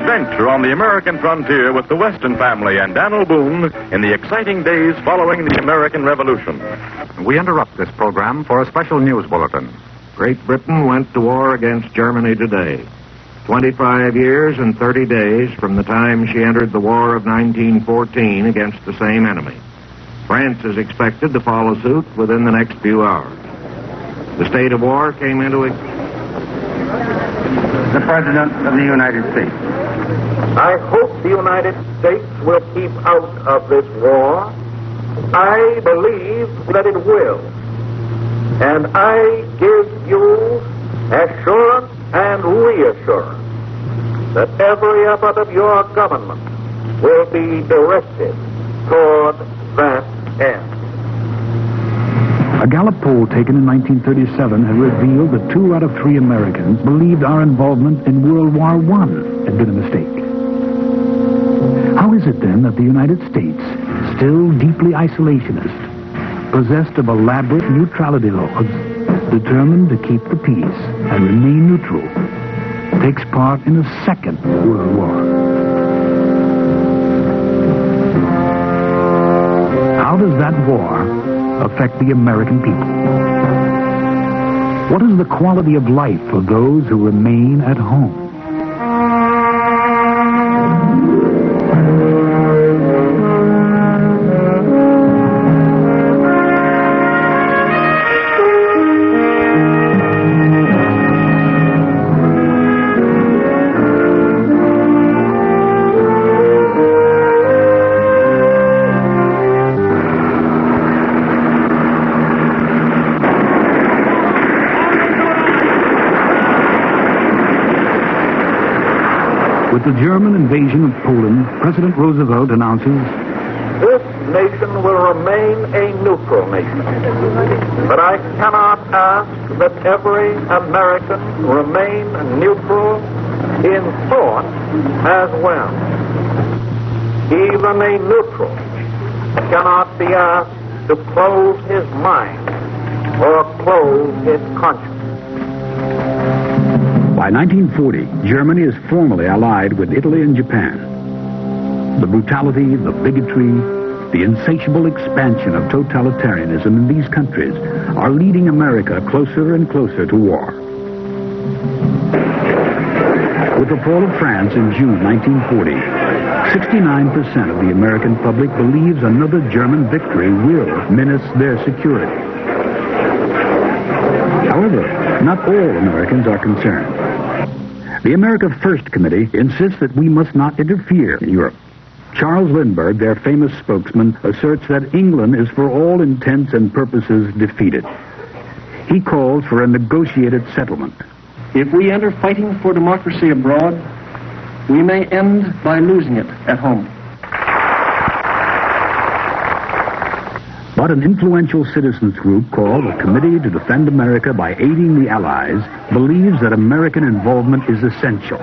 Adventure on the American frontier with the Weston family and Daniel Boone in the exciting days following the American Revolution. We interrupt this program for a special news bulletin. Great Britain went to war against Germany today. 25 years and 30 days from the time she entered the War of 1914 against the same enemy. France is expected to follow suit within the next few hours. The state of war came into the President of the United States. I hope the United States will keep out of this war. I believe that it will. And I give you assurance and reassurance that every effort of your government will be directed toward that end. A Gallup poll taken in 1937 had revealed that 2 out of 3 Americans believed our involvement in World War I had been a mistake. How is it then that the United States, still deeply isolationist, possessed of elaborate neutrality laws, determined to keep the peace and remain neutral, takes part in a second World War? How does that war affect the American people? What is the quality of life for those who remain at home? With the German invasion of Poland, President Roosevelt announces, "This nation will remain a neutral nation. But I cannot ask that every American remain neutral in thought as well. Even a neutral cannot be asked to close his mind or close his conscience." By 1940, Germany is formally allied with Italy and Japan. The brutality, the bigotry, the insatiable expansion of totalitarianism in these countries are leading America closer and closer to war. With the fall of France in June 1940, 69% of the American public believes another German victory will menace their security. However, not all Americans are concerned. The America First Committee insists that we must not interfere in Europe. Charles Lindbergh, their famous spokesman, asserts that England is for all intents and purposes defeated. He calls for a negotiated settlement. If we enter fighting for democracy abroad, we may end by losing it at home. But an influential citizens group called the Committee to Defend America by Aiding the Allies believes that American involvement is essential.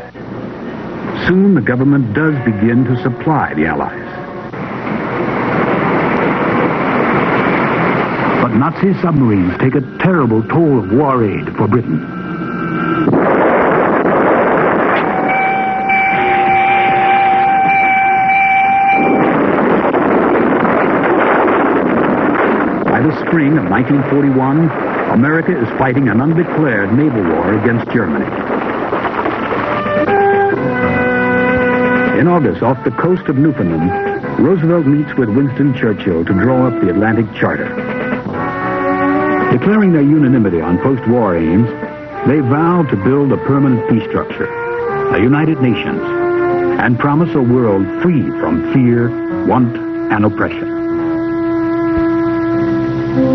Soon the government does begin to supply the Allies. But Nazi submarines take a terrible toll of war aid for Britain. By the spring of 1941, America is fighting an undeclared naval war against Germany. In August, off the coast of Newfoundland, Roosevelt meets with Winston Churchill to draw up the Atlantic Charter. Declaring their unanimity on post-war aims, they vow to build a permanent peace structure, a United Nations, and promise a world free from fear, want, and oppression.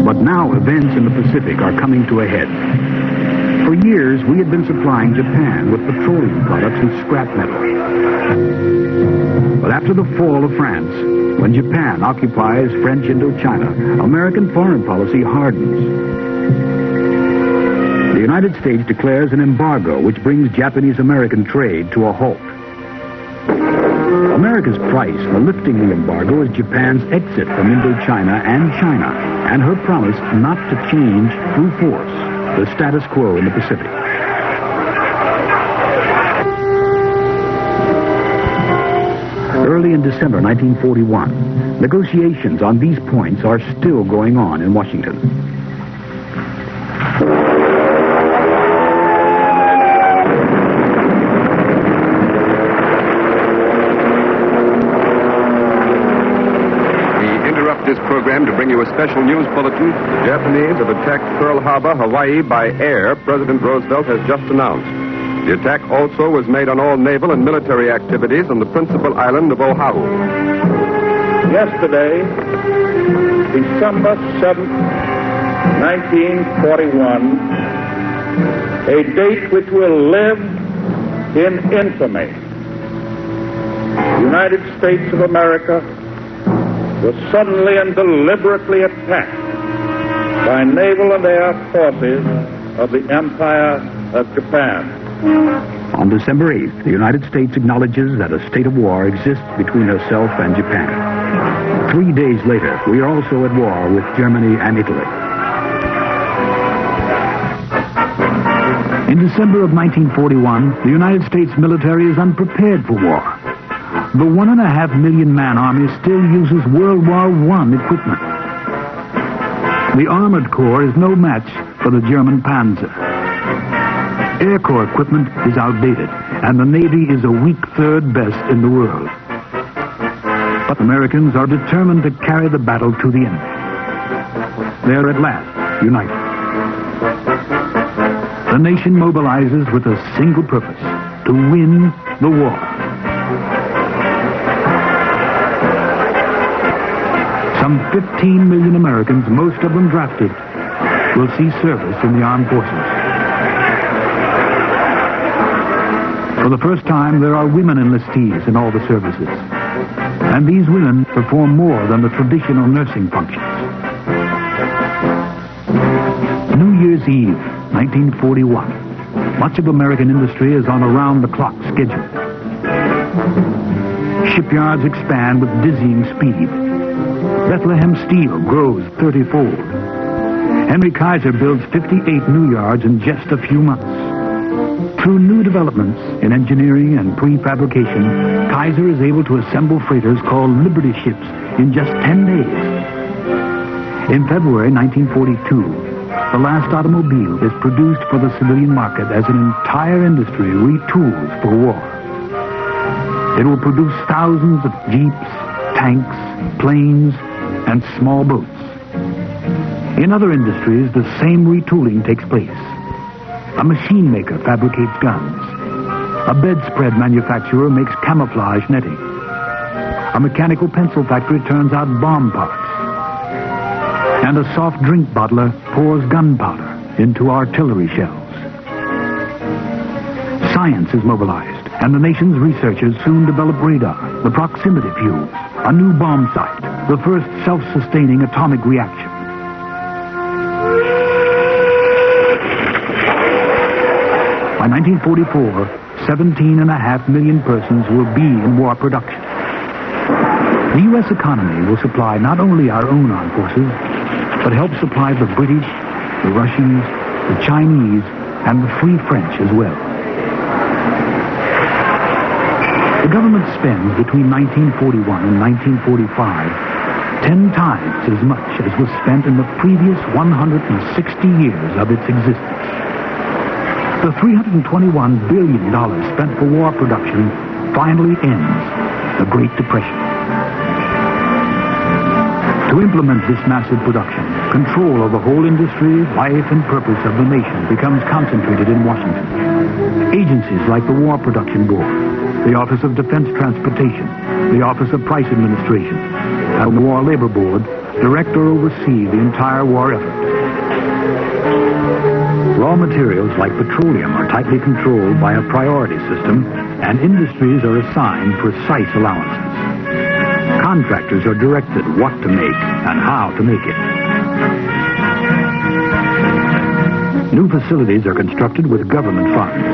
But now events in the Pacific are coming to a head. For years, we had been supplying Japan with petroleum products and scrap metal. But after the fall of France, when Japan occupies French Indochina, American foreign policy hardens. The United States declares an embargo which brings Japanese-American trade to a halt. America's price for lifting the embargo is Japan's exit from Indochina and China, and her promise not to change through force the status quo in the Pacific. early in December 1941. Negotiations on these points are still going on in Washington. This program to bring you a special news bulletin. The Japanese have attacked Pearl Harbor, Hawaii by air, President Roosevelt has just announced. The attack also was made on all naval and military activities on the principal island of Oahu. Yesterday, December 7th, 1941, a date which will live in infamy. The United States of America was suddenly and deliberately attacked by naval and air forces of the Empire of Japan. On December 8th, the United States acknowledges that a state of war exists between herself and Japan. 3 days later, we are also at war with Germany and Italy. In December of 1941, the United States military is unprepared for war. The 1.5 million man army still uses World War I equipment. The Armored Corps is no match for the German Panzer. Air Corps equipment is outdated, and the Navy is a weak third best in the world. But Americans are determined to carry the battle to the end. They are at last united. The nation mobilizes with a single purpose: to win the war. Some 15 million Americans, most of them drafted, will see service in the armed forces. For the first time, there are women enlistees in all the services. And these women perform more than the traditional nursing functions. New Year's Eve, 1941. Much of American industry is on a round-the-clock schedule. Shipyards expand with dizzying speed. Bethlehem Steel grows 30-fold. Henry Kaiser builds 58 new yards in just a few months. Through new developments in engineering and prefabrication, Kaiser is able to assemble freighters called Liberty ships in just 10 days. In February 1942, the last automobile is produced for the civilian market as an entire industry retools for war. It will produce thousands of jeeps, tanks, planes, and small boats. In other industries, the same retooling takes place. A machine maker fabricates guns. A bedspread manufacturer makes camouflage netting. A mechanical pencil factory turns out bomb parts. And a soft drink bottler pours gunpowder into artillery shells. Science is mobilized, and the nation's researchers soon develop radar, the proximity fuse, a new bomb sight, the first self-sustaining atomic reaction. By 1944, 17.5 million persons will be in war production. The U.S. economy will supply not only our own armed forces, but help supply the British, the Russians, the Chinese, and the Free French as well. The government spends between 1941 and 1945 10 times as much as was spent in the previous 160 years of its existence. The $321 billion spent for war production finally ends the Great Depression. To implement this massive production, control of the whole industry, life, and purpose of the nation becomes concentrated in Washington. Agencies like the War Production Board, the Office of Defense Transportation, the Office of Price Administration, and the War Labor Board direct or oversee the entire war effort. Raw materials like petroleum are tightly controlled by a priority system, and industries are assigned precise allowances. Contractors are directed what to make and how to make it. New facilities are constructed with government funds.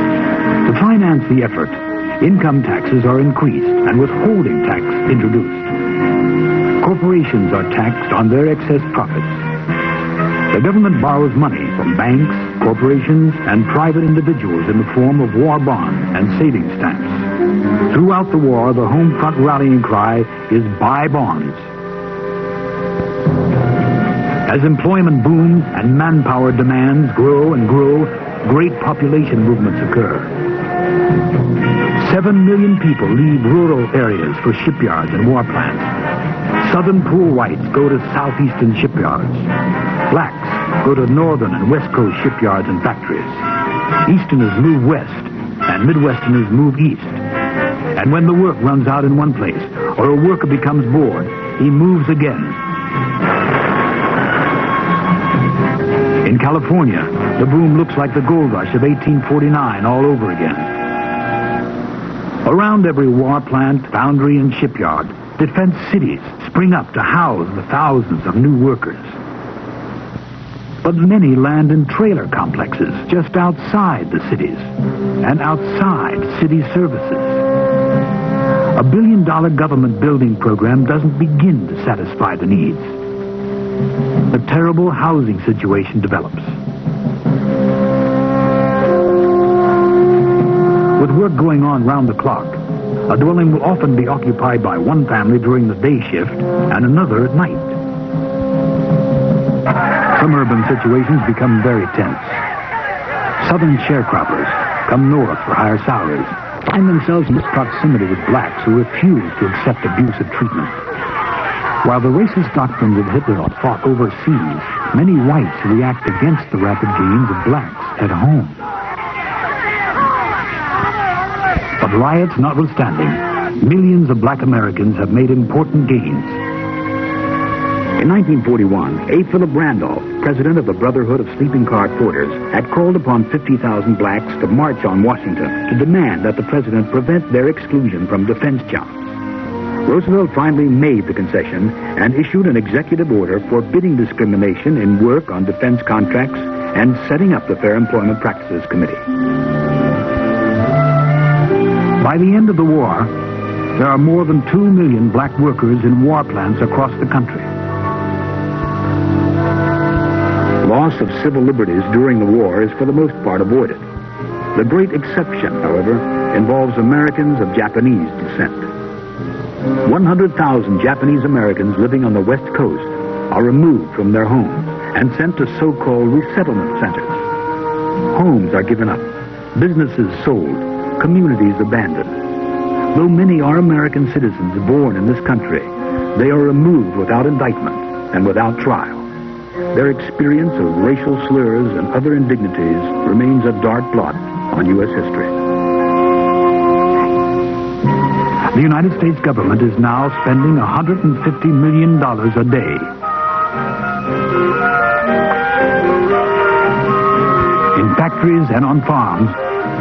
To finance the effort, income taxes are increased and withholding tax introduced. Corporations are taxed on their excess profits. The government borrows money from banks, corporations, and private individuals in the form of war bonds and savings stamps. Throughout the war, the home front rallying cry is buy bonds. As employment booms and manpower demands grow and grow, great population movements occur. 7 million people leave rural areas for shipyards and war plants. Southern poor whites go to southeastern shipyards. Blacks go to northern and west coast shipyards and factories. Easterners move west, and Midwesterners move east. And when the work runs out in one place, or a worker becomes bored, he moves again. In California, the boom looks like the gold rush of 1849 all over again. Around every war plant, foundry, and shipyard, defense cities spring up to house the thousands of new workers. But many land in trailer complexes just outside the cities and outside city services. A $1 billion government building program doesn't begin to satisfy the needs. A terrible housing situation develops. With work going on round the clock, a dwelling will often be occupied by one family during the day shift and another at night. Some urban situations become very tense. Southern sharecroppers come north for higher salaries, find themselves in this proximity with blacks who refuse to accept abusive treatment. While the racist doctrines of Hitler are fought overseas, many whites react against the rapid gains of blacks at home. But riots notwithstanding, millions of black Americans have made important gains. In 1941, A. Philip Randolph, president of the Brotherhood of Sleeping Car Porters, had called upon 50,000 blacks to march on Washington to demand that the president prevent their exclusion from defense jobs. Roosevelt finally made the concession and issued an executive order forbidding discrimination in work on defense contracts and setting up the Fair Employment Practices Committee. By the end of the war, there are more than 2 million black workers in war plants across the country. Loss of civil liberties during the war is for the most part avoided. The great exception, however, involves Americans of Japanese descent. 100,000 Japanese Americans living on the West Coast are removed from their homes and sent to so-called resettlement centers. Homes are given up, businesses sold, communities abandoned. Though many are American citizens born in this country, they are removed without indictment and without trial. Their experience of racial slurs and other indignities remains a dark blot on U.S. history. The United States government is now spending $150 million a day. In factories and on farms,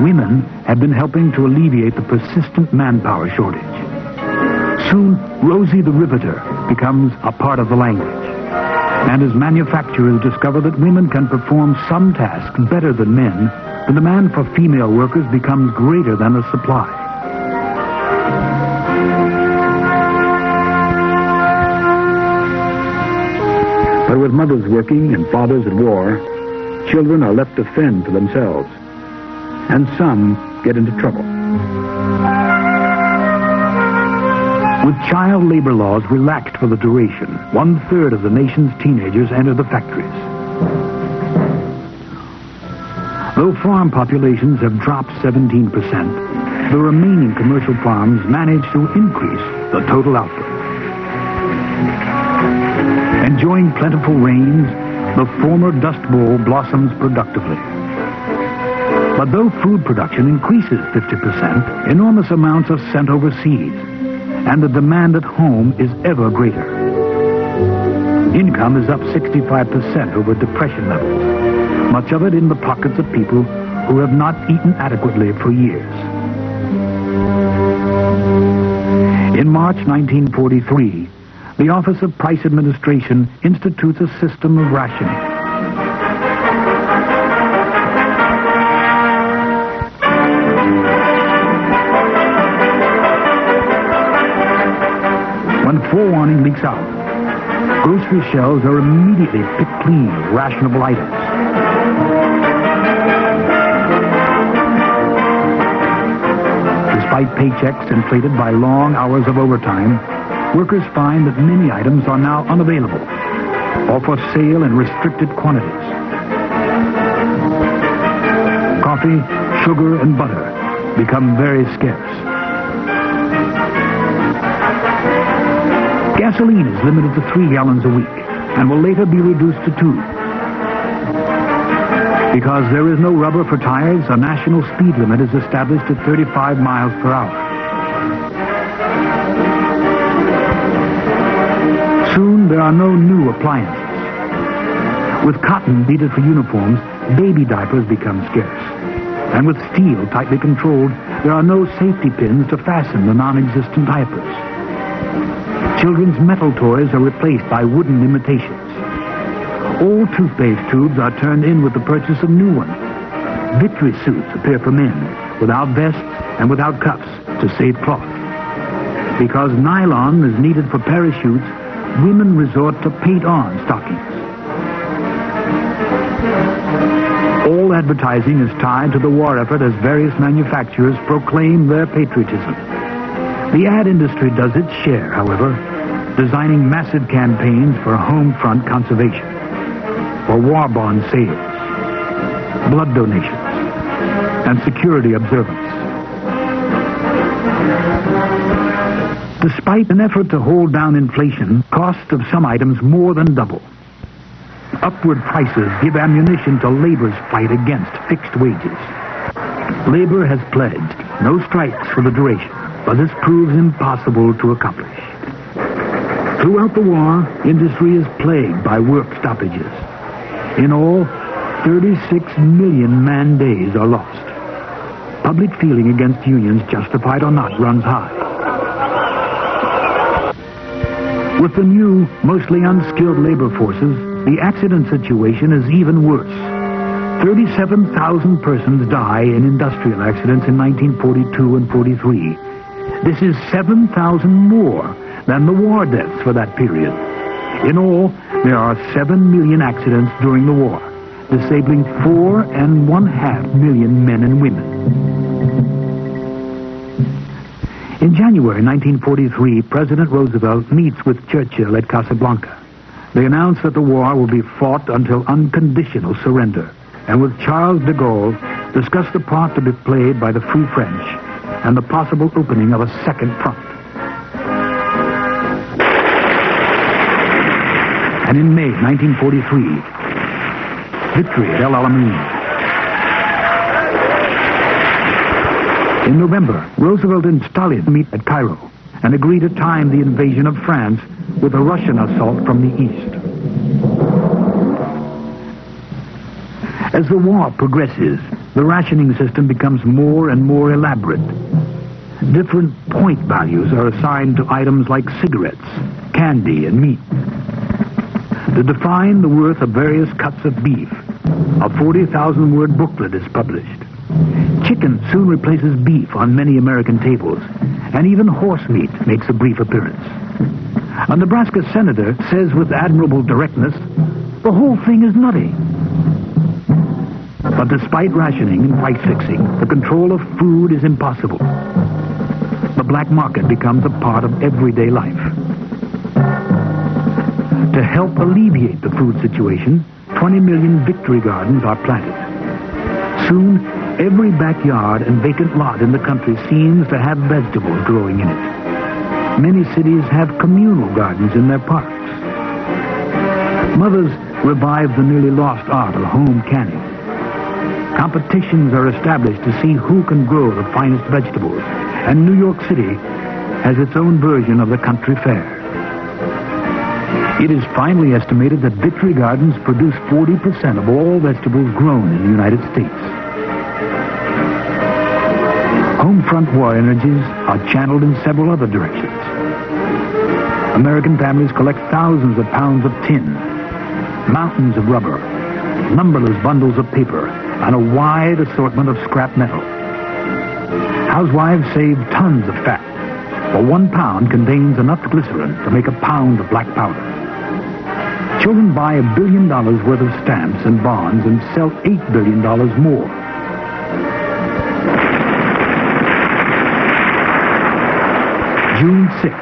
women have been helping to alleviate the persistent manpower shortage. Soon, Rosie the Riveter becomes a part of the language. And as manufacturers discover that women can perform some tasks better than men, the demand for female workers becomes greater than the supply. But with mothers working and fathers at war, children are left to fend for themselves. And some get into trouble. With child labor laws relaxed for the duration, 1/3 of the nation's teenagers enter the factories. Though farm populations have dropped 17%, the remaining commercial farms manage to increase the total output. Enjoying plentiful rains, the former Dust Bowl blossoms productively. But though food production increases 50%, enormous amounts are sent overseas, and the demand at home is ever greater. Income is up 65% over Depression levels, much of it in the pockets of people who have not eaten adequately for years. In March 1943, the Office of Price Administration institutes a system of rationing. When forewarning leaks out, grocery shelves are immediately picked clean of rationable items. Despite paychecks inflated by long hours of overtime, workers find that many items are now unavailable or for sale in restricted quantities. Coffee, sugar, and butter become very scarce. Gasoline is limited to 3 gallons a week and will later be reduced to 2. Because there is no rubber for tires, a national speed limit is established at 35 miles per hour. Soon there are no new appliances. With cotton needed for uniforms, baby diapers become scarce. And with steel tightly controlled, there are no safety pins to fasten the non-existent diapers. Children's metal toys are replaced by wooden imitations. Old toothpaste tubes are turned in with the purchase of new ones. Victory suits appear for men, without vests and without cuffs, to save cloth. Because nylon is needed for parachutes, women resort to paint-on stockings. All advertising is tied to the war effort as various manufacturers proclaim their patriotism. The ad industry does its share, however, designing massive campaigns for home front conservation, for war bond sales, blood donations, and security observance. Despite an effort to hold down inflation, costs of some items more than double. Upward prices give ammunition to labor's fight against fixed wages. Labor has pledged no strikes for the duration, but this proves impossible to accomplish. Throughout the war, industry is plagued by work stoppages. In all, 36 million man-days are lost. Public feeling against unions, justified or not, runs high. With the new, mostly unskilled labor forces, the accident situation is even worse. 37,000 persons die in industrial accidents in 1942 and 43. This is 7,000 more than the war deaths for that period. In all, there are 7 million accidents during the war, disabling 4.5 million men and women. In January 1943, President Roosevelt meets with Churchill at Casablanca. They announce that the war will be fought until unconditional surrender, and with Charles de Gaulle discuss the part to be played by the Free French and the possible opening of a second front. And in May 1943, victory at El Alamein. In November, Roosevelt and Stalin meet at Cairo and agree to time the invasion of France with a Russian assault from the east. As the war progresses, the rationing system becomes more and more elaborate. Different point values are assigned to items like cigarettes, candy, and meat. To define the worth of various cuts of beef, a 40,000-word booklet is published. Chicken soon replaces beef on many American tables, and even horse meat makes a brief appearance. A Nebraska senator says with admirable directness, "The whole thing is nutty." But despite rationing and price fixing, the control of food is impossible. The black market becomes a part of everyday life. To help alleviate the food situation, 20 million victory gardens are planted. Soon, every backyard and vacant lot in the country seems to have vegetables growing in it. Many cities have communal gardens in their parks. Mothers revive the nearly lost art of home canning. Competitions are established to see who can grow the finest vegetables, and New York City has its own version of the country fair. It is finally estimated that victory gardens produce 40% of all vegetables grown in the United States. Home front war energies are channeled in several other directions. American families collect thousands of pounds of tin, mountains of rubber, numberless bundles of paper, and a wide assortment of scrap metal. Housewives save tons of fat, for 1 pound contains enough glycerin to make a pound of black powder. Children buy $1 billion worth of stamps and bonds and sell $8 billion more. June 6,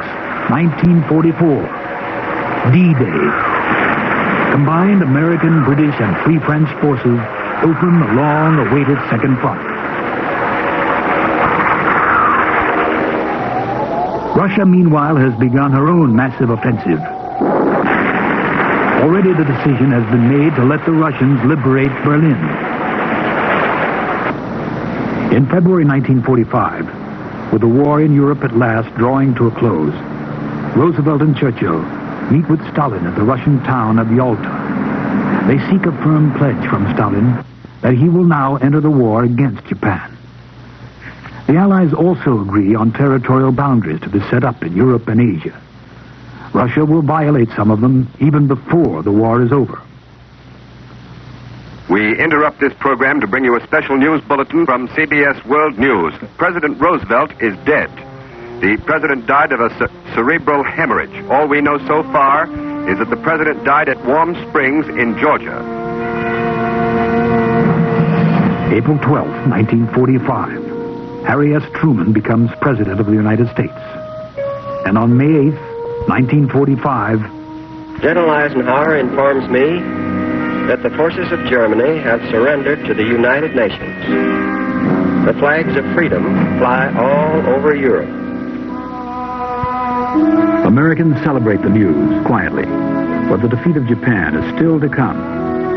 1944. D-Day. Combined American, British, and Free French forces open the long-awaited Second Front. Russia, meanwhile, has begun her own massive offensive. Already the decision has been made to let the Russians liberate Berlin. In February 1945, with the war in Europe at last drawing to a close, Roosevelt and Churchill meet with Stalin at the Russian town of Yalta. They seek a firm pledge from Stalin that he will now enter the war against Japan. The Allies also agree on territorial boundaries to be set up in Europe and Asia. Russia will violate some of them even before the war is over. We interrupt this program to bring you a special news bulletin from CBS World News. President Roosevelt is dead. The president died of a cerebral hemorrhage. All we know so far is that the president died at Warm Springs in Georgia. April 12, 1945. Harry S. Truman becomes President of the United States. And on May 8th, 1945... General Eisenhower informs me that the forces of Germany have surrendered to the United Nations. The flags of freedom fly all over Europe. Americans celebrate the news quietly, but the defeat of Japan is still to come,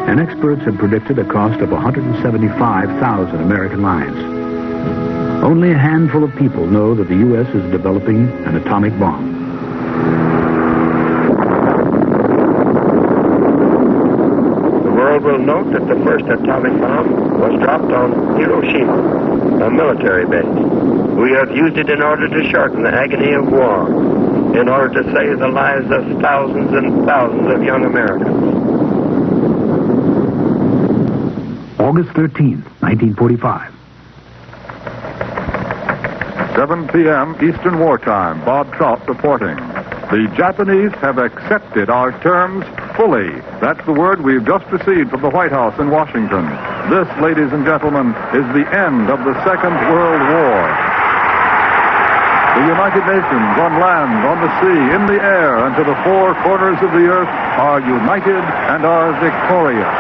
and experts have predicted a cost of 175,000 American lives. Only a handful of people know that the U.S. is developing an atomic bomb. The world will note that the first atomic bomb was dropped on Hiroshima, a military base. We have used it in order to shorten the agony of war, in order to save the lives of thousands and thousands of young Americans. August 13th, 1945. 7 p.m. Eastern Wartime. Bob Trout reporting. The Japanese have accepted our terms fully. That's the word we've just received from the White House in Washington. This, ladies and gentlemen, is the end of the Second World War. The United Nations on land, on the sea, in the air, and to the four corners of the earth are united and are victorious.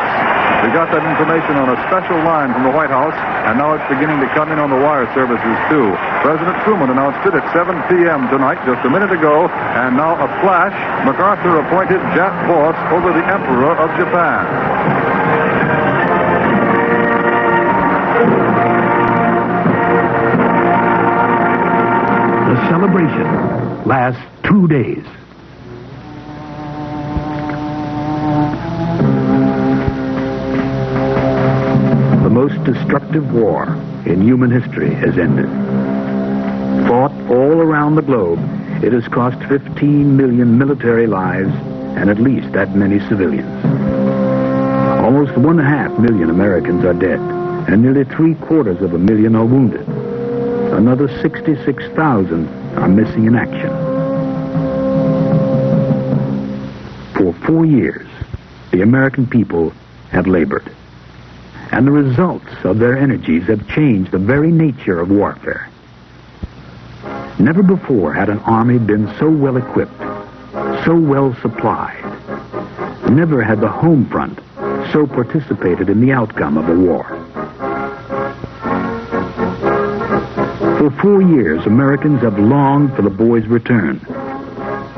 We got that information on a special line from the White House, and now it's beginning to come in on the wire services, too. President Truman announced it at 7 p.m. tonight, just a minute ago, and now a flash, MacArthur appointed Jap boss over the Emperor of Japan. The celebration lasts 2 days. The most destructive war in human history has ended. Fought all around the globe, it has cost 15 million military lives and at least that many civilians. Almost 1.5 million Americans are dead, and nearly 750,000 are wounded. Another 66,000 are missing in action. For 4 years, the American people have labored. And the results of their energies have changed the very nature of warfare. Never before had an army been so well equipped, so well supplied. Never had the home front so participated in the outcome of the war. For 4 years, Americans have longed for the boys' return,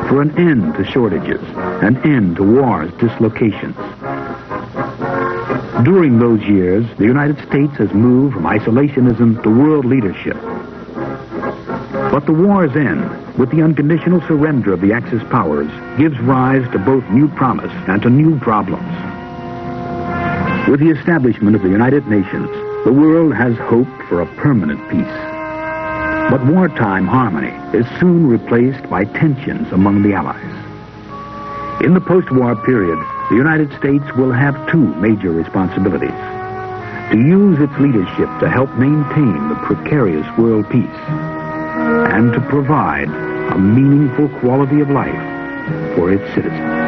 for an end to shortages, an end to war's dislocations. During those years, the United States has moved from isolationism to world leadership. But the war's end, with the unconditional surrender of the Axis powers, gives rise to both new promise and to new problems. With the establishment of the United Nations, the world has hope for a permanent peace. But wartime harmony is soon replaced by tensions among the Allies. In the post-war period, the United States will have two major responsibilities: to use its leadership to help maintain the precarious world peace, and to provide a meaningful quality of life for its citizens.